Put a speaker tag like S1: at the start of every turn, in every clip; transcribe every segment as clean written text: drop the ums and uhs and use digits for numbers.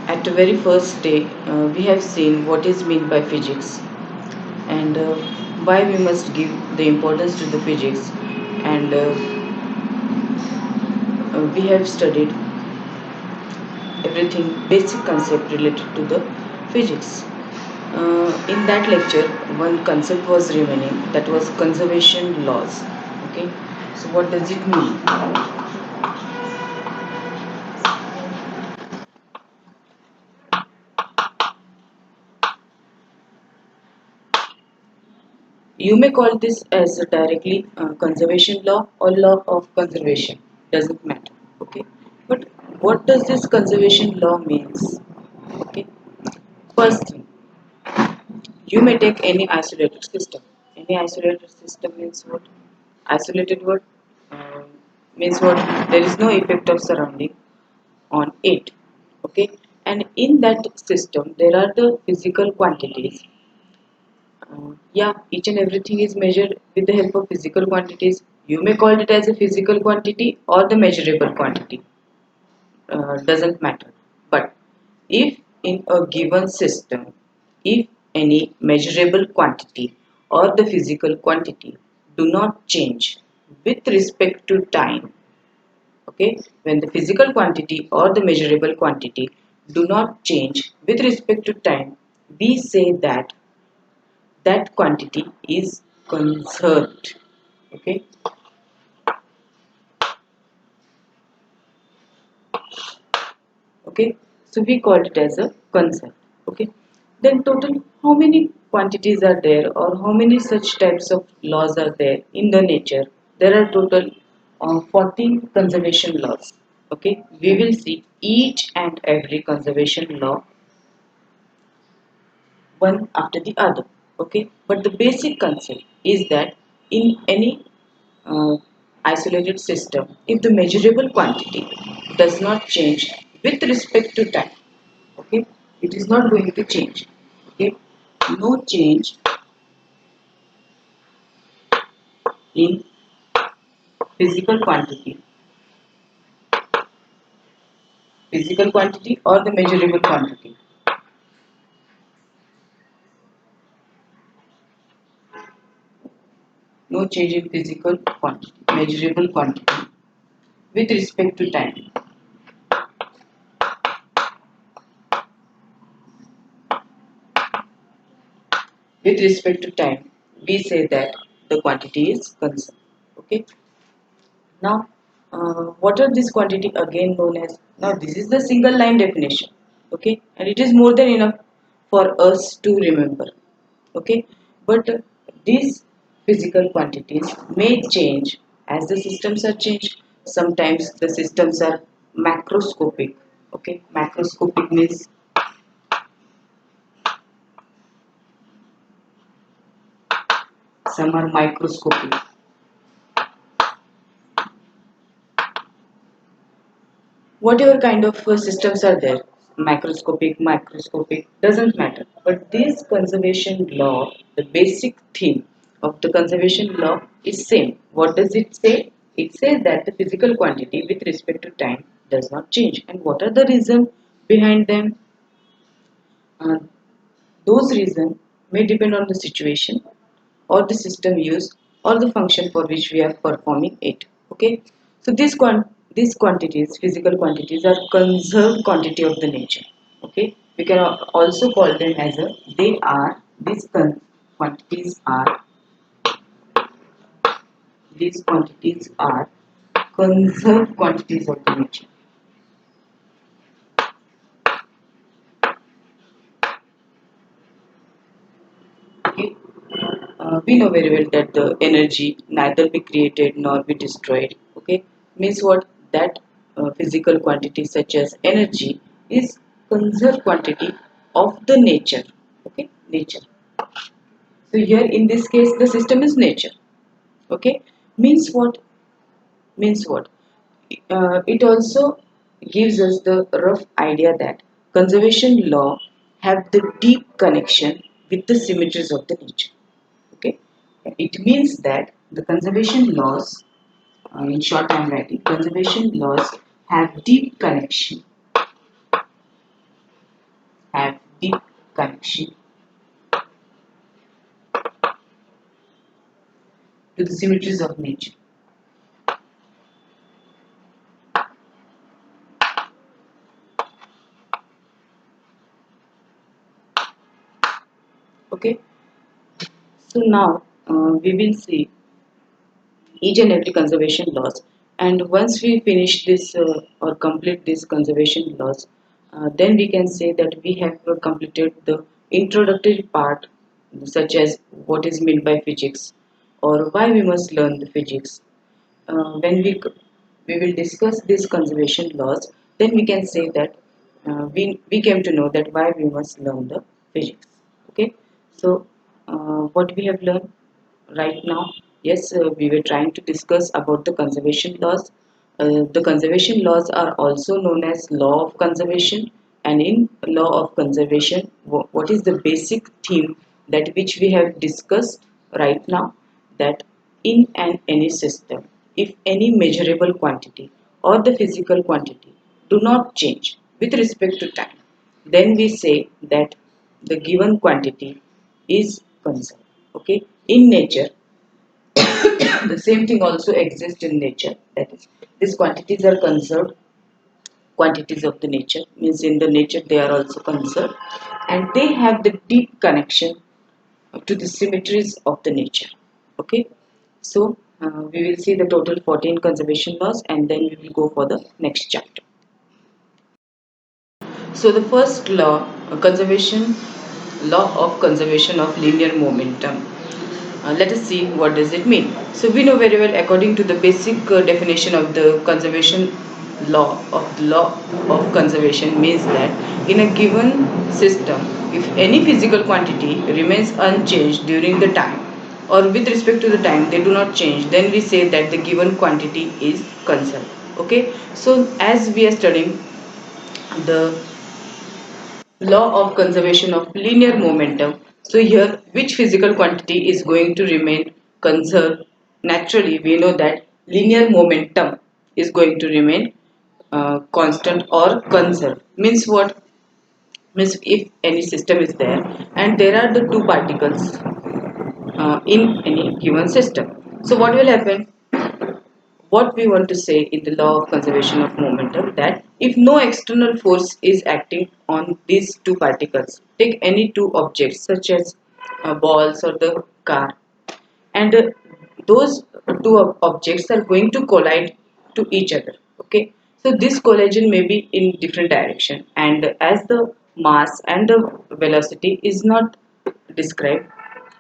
S1: At the very first day, we have seen what is meant by physics and why we must give the importance to the physics, and we have studied everything basic concept related to the physics. In that lecture, one concept was remaining, that was conservation laws. Okay, so what does it mean? You may call this as directly conservation law or law of conservation. Doesn't matter. Okay. But what does this conservation law means? Okay. First thing, you may take any isolated system. Any isolated system means what? Isolated what? Uh, Means what? There is no effect of surrounding on it. Okay. And in that system, there are the physical quantities. Yeah, each and everything is measured with the help of physical quantities. You may call it as a physical quantity or the measurable quantity. Doesn't matter. But if in a given system, if any measurable quantity or the physical quantity do not change with respect to time, okay, when the physical quantity or the measurable quantity do not change with respect to time, we say that that quantity is conserved. Okay, okay, so we call it as a concept. Okay, then total how many quantities are there or how many such types of laws are there in the nature? There are total 14 conservation laws. Okay, we will see each and every conservation law one after the other. Okay, but the basic concept is that in any uh, isolated system, if the measurable quantity does not change with respect to time, okay, it is not going to change. Okay, no change in physical quantity, or the measurable quantity. No change in physical quantity, measurable quantity with respect to time. With respect to time, we say that the quantity is constant. Okay. Now, what are this quantity again known as? Now, this is the single line definition. Okay, and it is more than enough for us to remember. Okay, but these physical quantities may change as the systems are changed. Sometimes the systems are macroscopic. Okay, macroscopic means some are microscopic. Whatever kind of systems are there, microscopic, doesn't matter, but this conservation law, the basic theme of the conservation law is same. What does it say? It says that the physical quantity with respect to time does not change. And what are the reasons behind them? uh, those reasons may depend on the situation or the system used or the function for which we are performing it. Okay, so these quantities, physical quantities, are conserved quantity of the nature. Okay, we can also call them as a they are quantities are these quantities are conserved quantities of the nature. Okay, we know very well that the energy neither be created nor be destroyed. Okay, means what? That physical quantity such as energy is conserved quantity of the nature. Okay, nature. So here in this case the system is nature. Okay, means what? Means what? It also gives us the rough idea that conservation law have the deep connection with the symmetries of the nature. Okay, it means that the conservation laws, in short I'm writing, conservation laws have deep connection connection to the symmetries of nature. Okay, so now we will see each and every conservation laws, and once we finish this or complete this conservation laws, then we can say that we have completed the introductory part, such as what is meant by physics or why we must learn the physics. When we will discuss these conservation laws, then we can say that we came to know that why we must learn the physics. Okay, so what we have learned right now, yes, we were trying to discuss about the conservation laws. The conservation laws are also known as law of conservation, and in law of conservation, what is the basic theme that which we have discussed right now, that in any system, if any measurable quantity or the physical quantity do not change with respect to time, then we say that the given quantity is conserved. Okay, in nature, the same thing also exists in nature. That is, these quantities are conserved. Quantities of the nature means in the nature they are also conserved, and they have the deep connection to the symmetries of the nature. Okay, so we will see the total 14 conservation laws, and then we will go for the next chapter. So the first law, law of conservation of linear momentum. Let us see what does it mean. So we know very well, according to the basic definition of the conservation law of conservation means that in a given system, if any physical quantity remains unchanged during the time or with respect to the time they do not change, then we say that the given quantity is conserved. Okay, so as we are studying the law of conservation of linear momentum. So here, which physical quantity is going to remain conserved? Naturally, we know that linear momentum is going to remain constant or conserved. Means what? Means if any system is there and there are the two particles in any given system. So what will happen? What we want to say in the law of conservation of momentum, that if no external force is acting on these two particles, take any two objects such as balls or the car, and those two objects are going to collide to each other. Okay, so this collision may be in different direction, and as the mass and the velocity is not described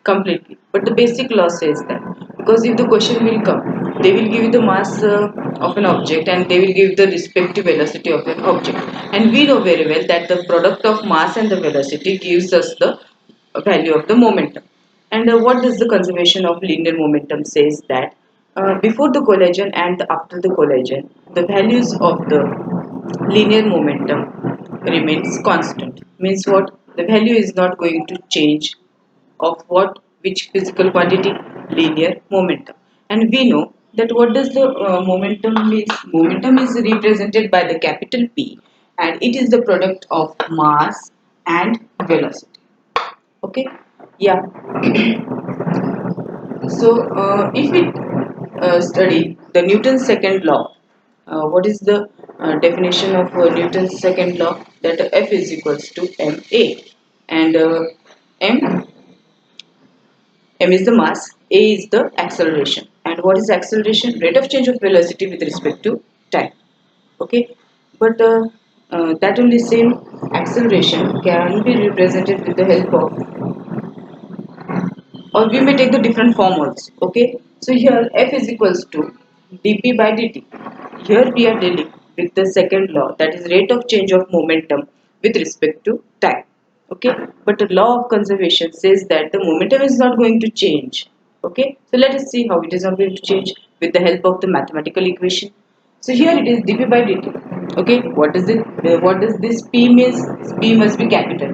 S1: completely, but the basic law says that, because if the question will come, they will give you the mass of an object and they will give the respective velocity of an object, and we know very well that the product of mass and the velocity gives us the value of the momentum. And what does the conservation of linear momentum says, that before the collision and after the collision, the values of the linear momentum remains constant. Means what? The value is not going to change of what, which physical quantity? Linear momentum. And we know that what does the momentum means? Momentum is represented by the capital P, and it is the product of mass and velocity. Okay, yeah. So if we study the Newton's second law, what is the definition of Newton's second law? That F is equals to ma, and m M is the mass, A is the acceleration. And what is acceleration? Rate of change of velocity with respect to time. Okay, but that only same acceleration can be represented with the help of, or we may take the different form also. Okay, so here F is equals to dp by dt. Here we are dealing with the second law, that is rate of change of momentum with respect to time. Okay, but the law of conservation says that the momentum is not going to change. Okay, so let us see how it is not going to change with the help of the mathematical equation. So here it is dp by dt. Okay, what does this p means? P must be capital.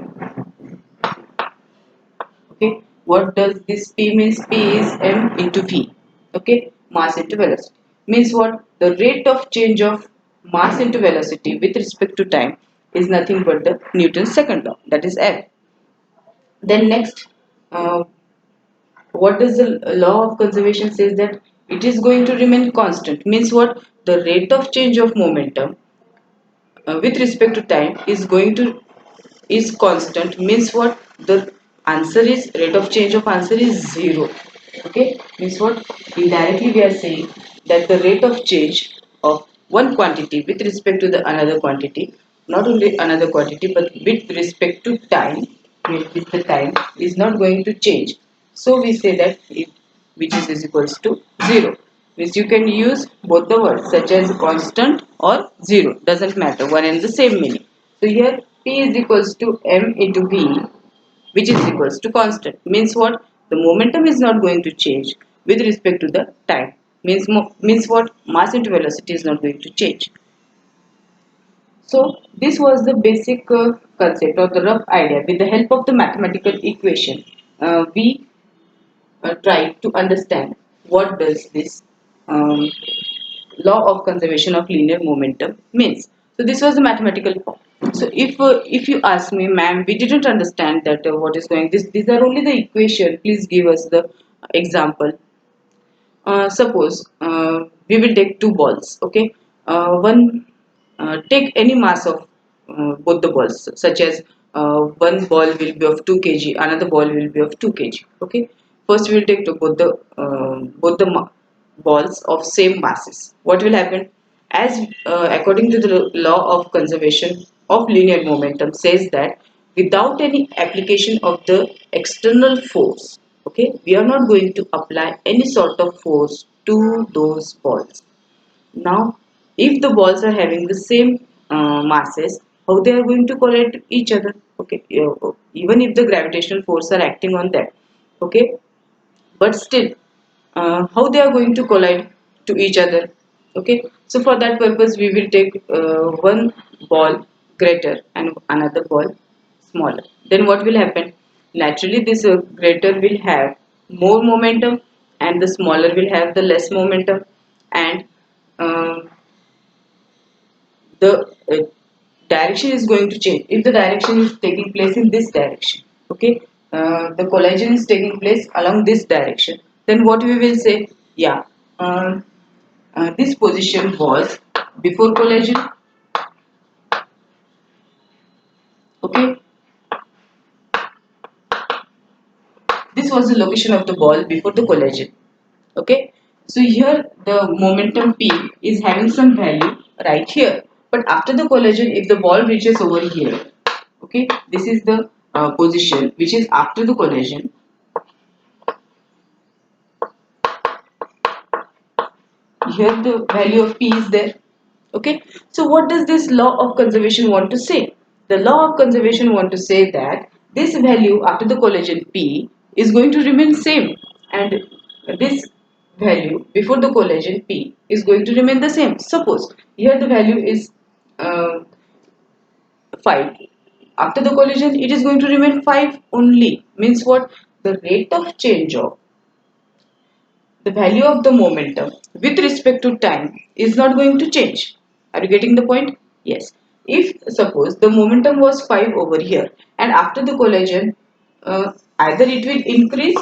S1: Okay, what does this p means? P is m into v. Okay, mass into velocity. Means what? The rate of change of mass into velocity with respect to time is nothing but the Newton's second law, that is F. Then next, uh, what does the law of conservation says? That it is going to remain constant. Means what? The rate of change of momentum with respect to time is going to is constant. Means what? The answer is, rate of change of answer is zero. Okay, means what? Indirectly we are saying that the rate of change of one quantity with respect to the another quantity, not only another quantity but with respect to time, with the time, is not going to change. So we say that it, which is equals to zero. Means you can use both the words such as constant or zero, doesn't matter, one and the same meaning. So here P is equals to m into V, which is equals to constant. Means what? The momentum is not going to change with respect to the time. Means what? Mass into velocity is not going to change. So this was the basic concept or the rough idea. With the help of the mathematical equation, we try to understand what does this um, law of conservation of linear momentum means. So this was the mathematical form. So if you ask me, ma'am, we didn't understand that what is going. These are only the equation. Please give us the example. Suppose we will take two balls. Okay, one take any mass of both the balls, such as one ball will be of 2 kg, another ball will be of 2 kg. Okay, first we will take to both the balls of same masses. What will happen? As according to the law of conservation of linear momentum says that without any application of the external force, okay, we are not going to apply any sort of force to those balls. Now, if the balls are having the same masses, how they are going to collide each other? Okay, even if the gravitational force are acting on them, okay, but still, how they are going to collide to each other? Okay, so for that purpose, we will take one ball greater and another ball smaller. Then what will happen? Naturally, this greater will have more momentum, and the smaller will have the less momentum, and um, the direction is going to change. If the direction is taking place in this direction, okay, the collision is taking place along this direction, then what we will say? Yeah, this position was before collision. Okay, this was the location of the ball before the collision. Okay, so here the momentum P is having some value right here, but after the collision, if the ball reaches over here, okay, this is the position which is after the collision. Here the value of P is there. Okay, so what does this law of conservation want to say? The law of conservation want to say that this value after the collision P is going to remain same, and this value before the collision P is going to remain the same. Suppose here the value is uh, 5. After the collision it is going to remain 5 only. Means what? The rate of change of the value of the momentum with respect to time is not going to change. Are you getting the point? Yes. If suppose the momentum was 5 over here, and after the collision, either it will increase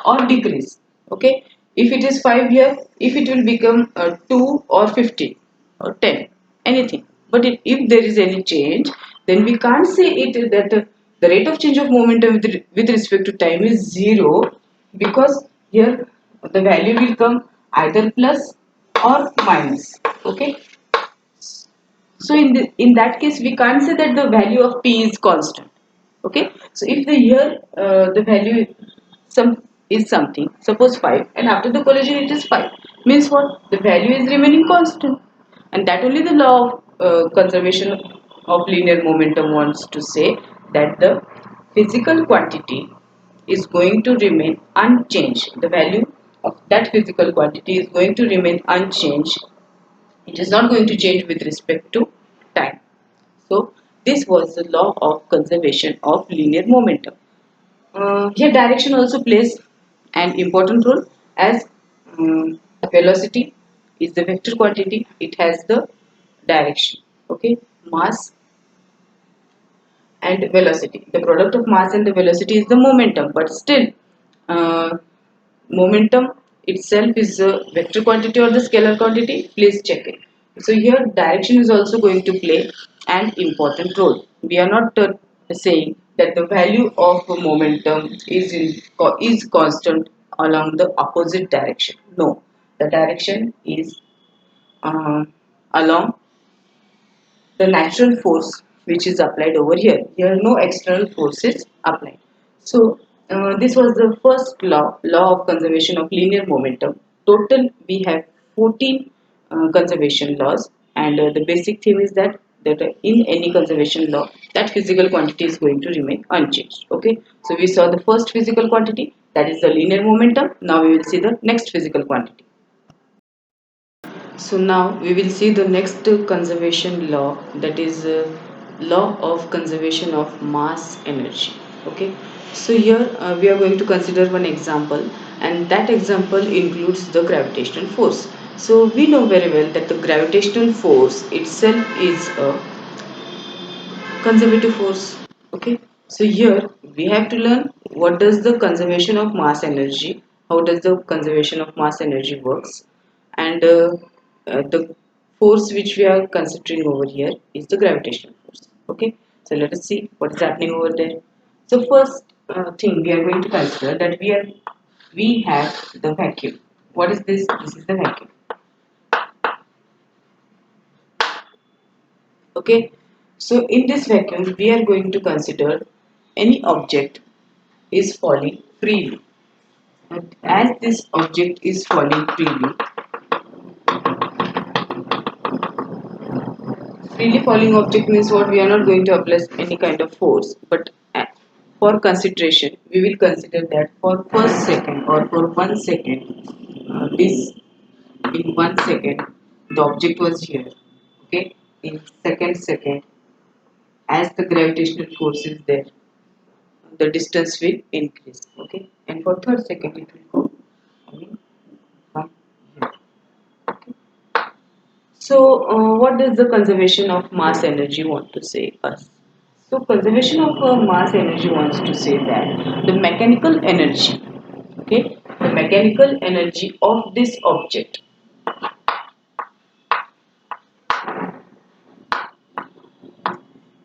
S1: or decrease. Okay. If it is 5 here, if it will become 2 or 15 or 10, anything. But if there is any change, then we can't say it that the rate of change of momentum with respect to time is 0, because here the value will come either plus or minus. Okay, so in that case we can't say that the value of P is constant. Okay, so if the here the value some is something, suppose 5, and after the collision it is 5, means what? The value is remaining constant, and that only the law of conservation of linear momentum wants to say, that the physical quantity is going to remain unchanged. The value of that physical quantity is going to remain unchanged. It is not going to change with respect to time. So this was the law of conservation of linear momentum. Here direction also plays an important role, as velocity is the vector quantity. It has the direction. Okay, mass and velocity. The product of mass and the velocity is the momentum, but still uh, momentum itself is a vector quantity or the scalar quantity. Please check it. So here direction is also going to play an important role. We are not saying that the value of momentum is constant along the opposite direction. No, the direction is uh, along the natural force which is applied over here. Here no external force is applied. So this was the first law of conservation of linear momentum. Total we have 14 conservation laws, and the basic theme is that in any conservation law that physical quantity is going to remain unchanged. Okay, so we saw the first physical quantity, that is the linear momentum. Now we will see the next physical quantity. So now we will see the next conservation law, that is law of conservation of mass energy. Okay, so here we are going to consider one example, and that example includes the gravitational force. So we know very well that the gravitational force itself is a conservative force. Okay, so here we have to learn what does the conservation of mass energy, how does the conservation of mass energy works, and the force which we are considering over here is the gravitational force. Okay, so let us see what is happening over there. So first thing we are going to consider that we have the vacuum. What is this? This is the vacuum. Okay, so in this vacuum we are going to consider any object is falling freely. And as this object is falling freely falling object means what? We are not going to apply any kind of force, but for consideration we will consider that for first second or for 1 second, this in 1 second the object was here. Okay, in second, as the gravitational force is there, the distance will increase. Okay, and for third second it will go, I mean, from here. Okay. So what does the conservation of mass energy want to say us? So conservation of mass energy wants to say that the mechanical energy, okay, the mechanical energy of this object,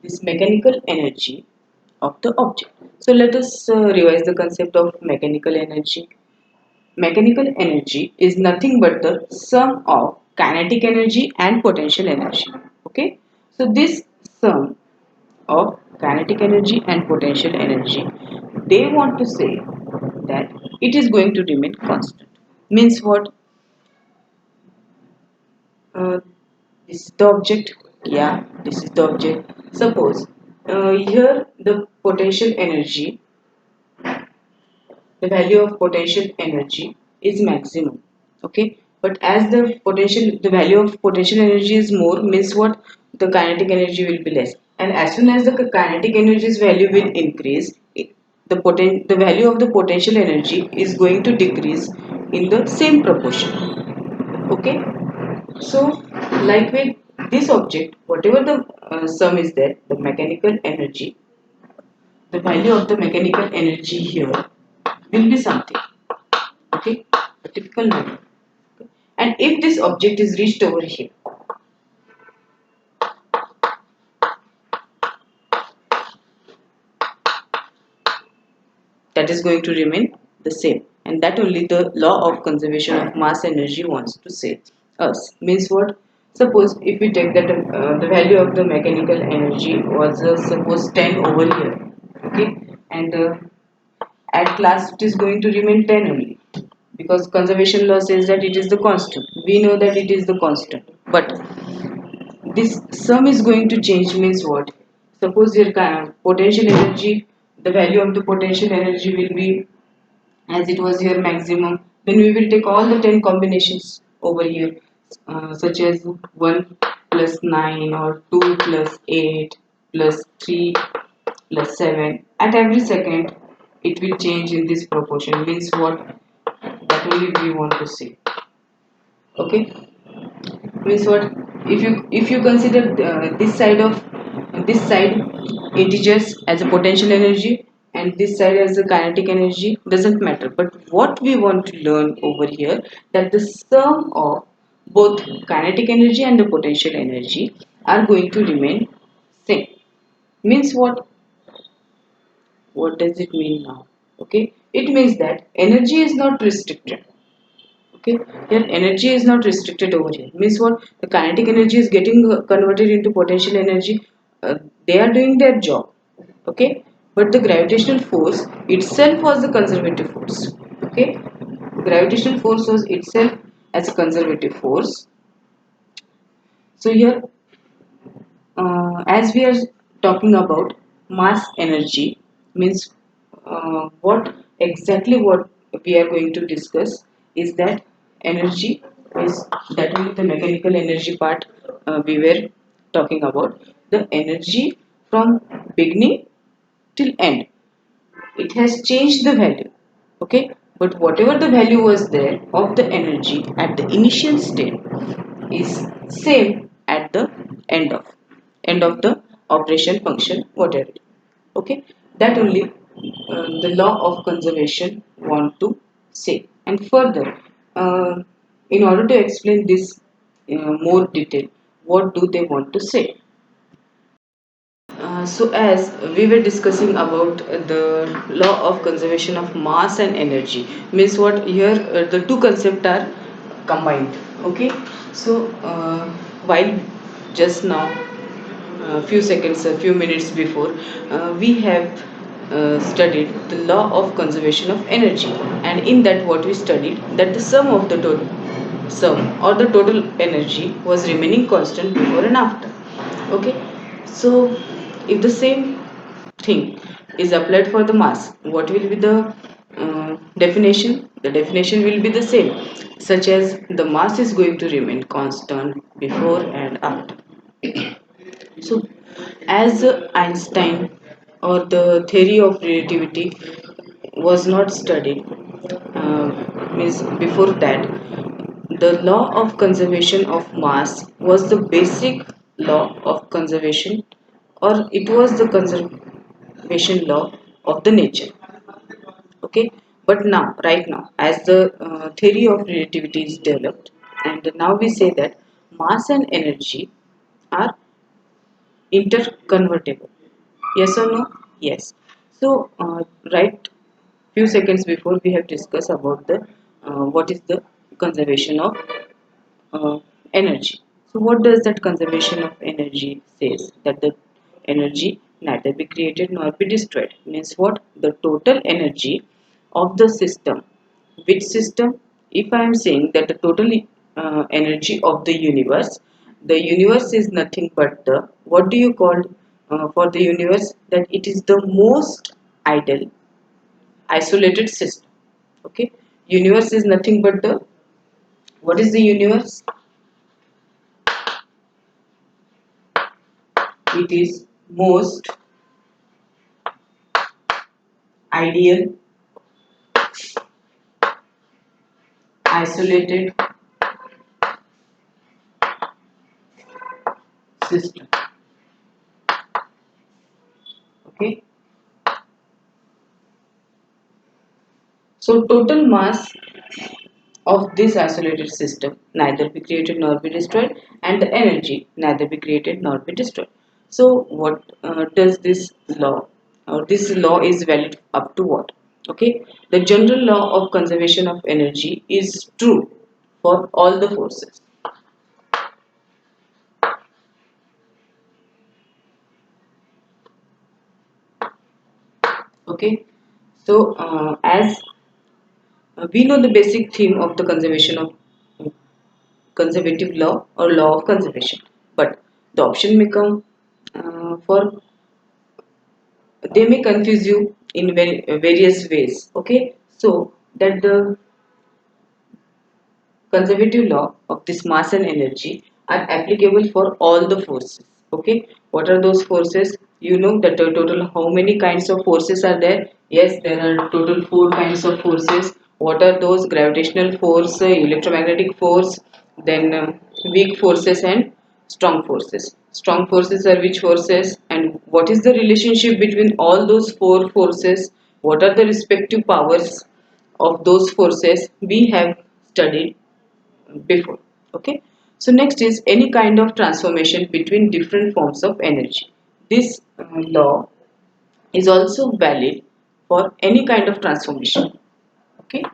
S1: this mechanical energy of the object. So let us revise the concept of mechanical energy. Mechanical energy is nothing but the sum of kinetic energy and potential energy. Okay, so this sum of kinetic energy and potential energy, they want to say that it is going to remain constant. Means what? Uh, this is the object. Yeah, this is the object. Suppose here the potential energy, the value of potential energy is maximum. Okay, but as the value of potential energy is more, means what? The kinetic energy will be less, and as soon as the kinetic energy's value will increase, the value of the potential energy is going to decrease in the same proportion. Okay, so like with this object, whatever the sum is there, the mechanical energy, the value of the mechanical energy here will be something. Okay, a typical value. And if this object is reached over here, that is going to remain the same, and that only the law of conservation of mass energy wants to say us. Means what? Suppose if we take that the value of the mechanical energy was suppose 10 over here. Okay, and at last it is going to remain 10 only, because conservation law says that it is the constant. We know that it is the constant, but this sum is going to change. Means what? Suppose your potential energy, the value of the potential energy will be as it was here maximum, then we will take all the 10 combinations over here, such as 1 plus 9 or 2 plus 8 plus 3 plus 7. At every second it will change in this proportion. Means what? That only we want to see. Okay, means what? If you consider this side of this side integers as a potential energy and this side as a kinetic energy, doesn't matter. But what we want to learn over here, that the sum of both kinetic energy and the potential energy are going to remain same. Means what does it mean now? Okay, it means that energy is not restricted. Okay, here energy is not restricted over here. Means what? The kinetic energy is getting converted into potential energy. They are doing their job. Okay, but the gravitational force itself was the conservative force. Okay, gravitational force was itself as a conservative force. So here, as we are talking about mass energy, means what we are going to discuss is that energy is that only the mechanical energy part we were talking about, the energy from beginning till end, it has changed the value. Okay, but whatever the value was there of the energy at the initial state is same at the end of the operation function whatever. Okay, that only the law of conservation want to say. And further, uh, in order to explain this more detail, what do they want to say? So as we were discussing about the law of conservation of mass and energy, means what here the two concepts are combined. Okay, so while just now a few seconds, a few minutes before, we have studied the law of conservation of energy, and in that what we studied, that the sum of the total sum or the total energy was remaining constant before and after. Okay, so if the same thing is applied for the mass, what will be the definition? The definition will be the same, such as the mass is going to remain constant before and after. So, as Einstein or the theory of relativity was not studied, means before that, the law of conservation of mass was the basic law of conservation, or it was the conservation law of the nature. Okay, but now, right now, as the theory of relativity is developed, and now we say that mass and energy are interconvertible. Yes or no? Yes. So, right few seconds before we have discussed about the what is the conservation of uh, energy. So, what does that conservation of energy says? That the energy neither be created nor be destroyed. Means what? The total energy of the system. Which system? If I am saying that the total energy of the universe is nothing but the, what do you call for the universe? That it is the most idle, isolated system. Okay, universe is nothing but the, what is the universe? It is most ideal, isolated system. Okay, so total mass of this isolated system neither be created nor be destroyed, and the energy neither be created nor be destroyed. So what does this law, or this law is valid up to what? Okay, the general law of conservation of energy is true for all the forces. Okay, so as we know the basic theme of the conservation of conservative law or law of conservation, but the option may come for, they may confuse you in various ways. Okay, so that the conservative law of this mass and energy are applicable for all the forces. Okay, what are those forces? You know that the total how many kinds of forces are there? Yes, there are total four kinds of forces. What are those? Gravitational force, electromagnetic force, then weak forces and Strong forces. Strong forces are which forces, and what is the relationship between all those four forces? What are the respective powers of those forces? We have studied before. Okay. So next is any kind of transformation between different forms of energy. This law is also valid for any kind of transformation. Okay.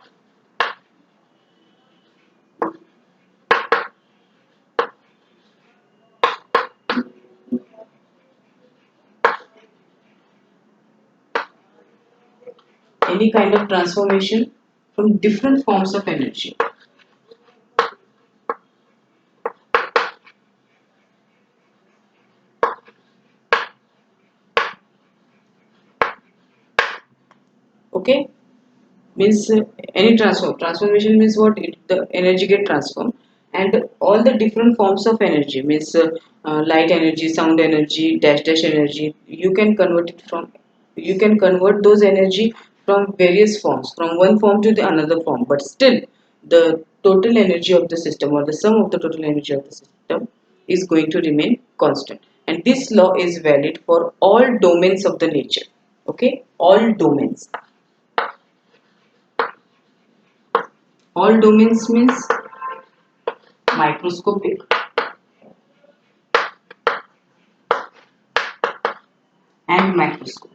S1: Any kind of transformation from different forms of energy. Okay. Means any transformation means what the energy get transformed, and all the different forms of energy means light energy, sound energy, dash energy, you can convert those energy from various forms, from one form to the another form, but still the total energy of the system, or the sum of the total energy of the system, is going to remain constant. And this law is valid for all domains of the nature. Okay, all domains. All domains means microscopic, and macroscopic.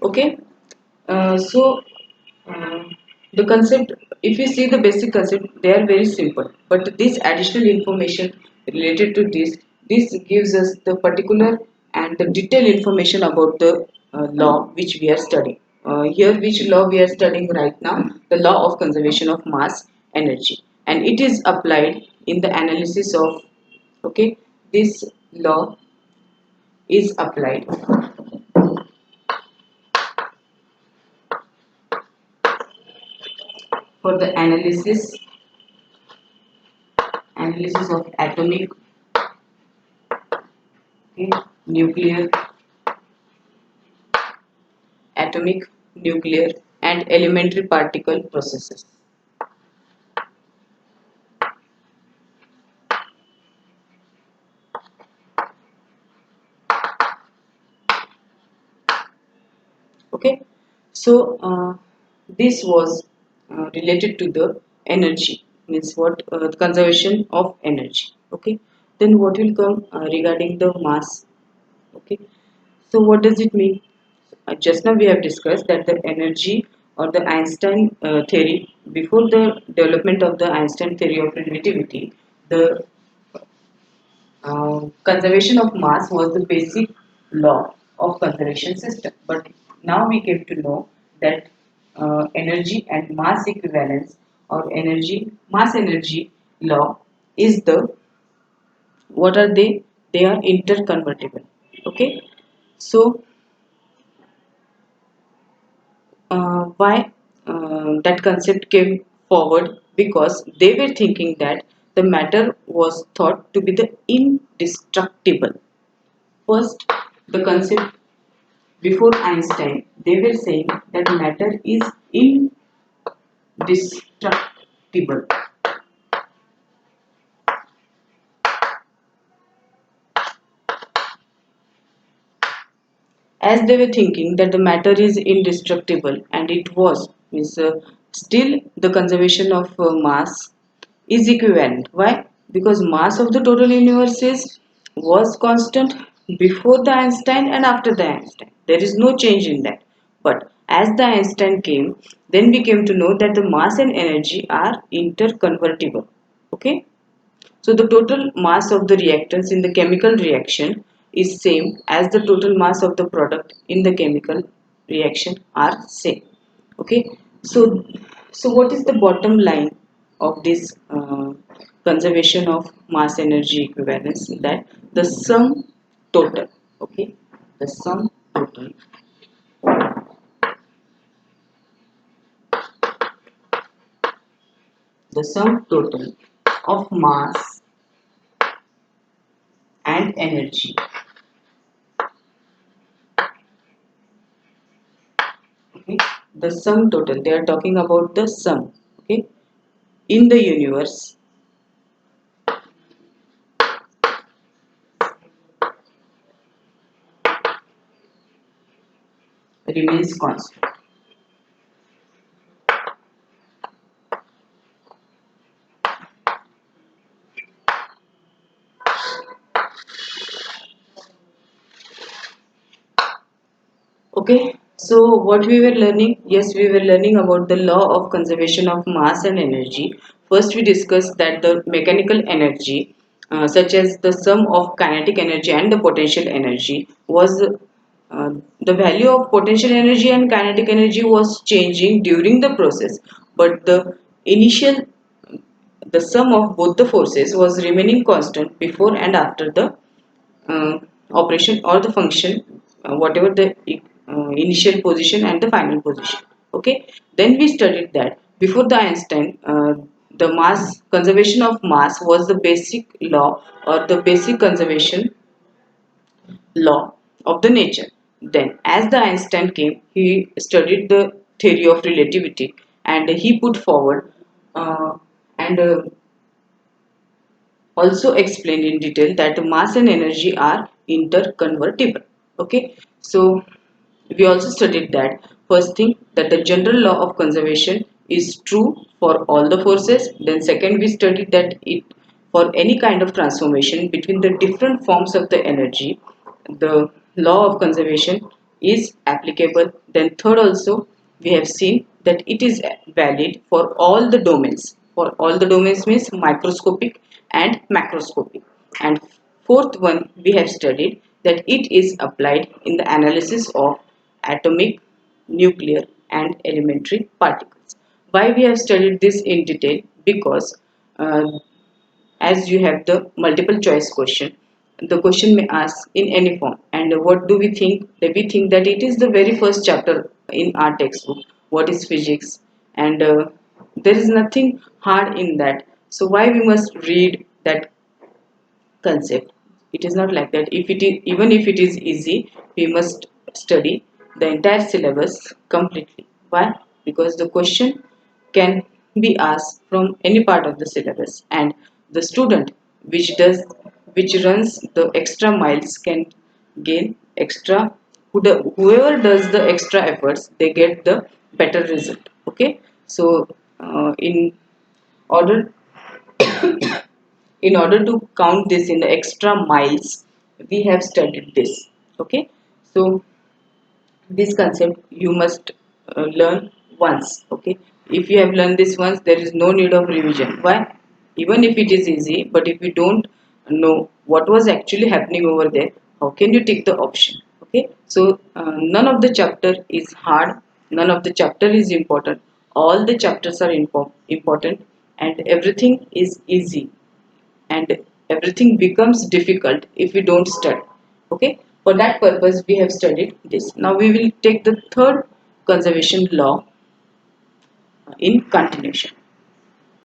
S1: Okay, so uh, the concept, if you see the basic concept, they are very simple. But this additional information related to this gives us the particular and the detailed information about the law which we are studying. Here, which law we are studying right now? The law of conservation of mass energy, and it is applied in the analysis of. Okay, this law is applied for the analysis of okay, nuclear atomic, nuclear, and elementary particle processes. Okay, so this was related to the energy, means what, the conservation of energy. Okay, then what will come regarding the mass? Okay, so what does it mean? Just now we have discussed that the energy, or the Einstein theory, before the development of the Einstein theory of relativity, the conservation of mass was the basic law of conservation system. But now we came to know that energy and mass equivalence, or energy mass energy law, is the, what are they? They are interconvertible. Okay, so why that concept came forward? Because they were thinking that the matter was thought to be the indestructible. First, the concept before Einstein, they were saying that matter is indestructible. As they were thinking that the matter is indestructible, and it was, means still the conservation of mass is equivalent. Why? Because mass of the total universe was constant before the Einstein and after the Einstein. There is no change in that. But as the Einstein came, then we came to know that the mass and energy are interconvertible. Okay? So the total mass of the reactants in the chemical reaction is same as the total mass of the product in the chemical reaction are same. Okay. So what is the bottom line of this conservation of mass energy equivalence? That the sum total. Okay. The sum total. The sum total of mass and energy. Okay, the sum total, they are talking about the sum, okay, in the universe remains constant. Okay, so what we were learning? Yes, we were learning about the law of conservation of mass and energy. First, we discussed that the mechanical energy, such as the sum of kinetic energy and the potential energy, was the value of potential energy and kinetic energy was changing during the process, but initial the sum of both the forces was remaining constant before and after the uh, operation or the function, whatever the initial position and the final position. Okay, then we studied that before the Einstein, the mass conservation of mass was the basic law or the basic conservation law of the nature. Then, as the Einstein came, he studied the theory of relativity and he put forward and also explained in detail that mass and energy are interconvertible. Okay, so we also studied that first thing that the general law of conservation is true for all the forces. Then second, we studied that it for any kind of transformation between the different forms of the energy, the law of conservation is applicable. Then third, also we have seen that it is valid for all the domains. For all the domains means microscopic and macroscopic. And fourth one, we have studied that it is applied in the analysis of atomic, nuclear and elementary particles. Why we have studied this in detail? Because uh, as you have the multiple choice question, the question may ask in any form. And what do we think? That we think that it is the very first chapter in our textbook. What is physics? And there is nothing hard in that. So why we must read that concept? It is not like that. If it is, even if it is easy, we must study the entire syllabus completely. Why? Because the question can be asked from any part of the syllabus, and the student which runs the extra miles can gain extra. Whoever does the extra efforts, they get the better result. Okay, so in order in order to count this in the extra miles, we have studied this. Okay, so this concept you must learn once. Okay, if you have learned this once, there is no need of revision. Why? Even if it is easy, but if you don't know what was actually happening over there, how can you take the option? Okay, so none of the chapter is hard, none of the chapter is important, all the chapters are important, and everything is easy, and everything becomes difficult if we don't study. Okay, for that purpose we have studied this. Now we will take the third conservation law in continuation.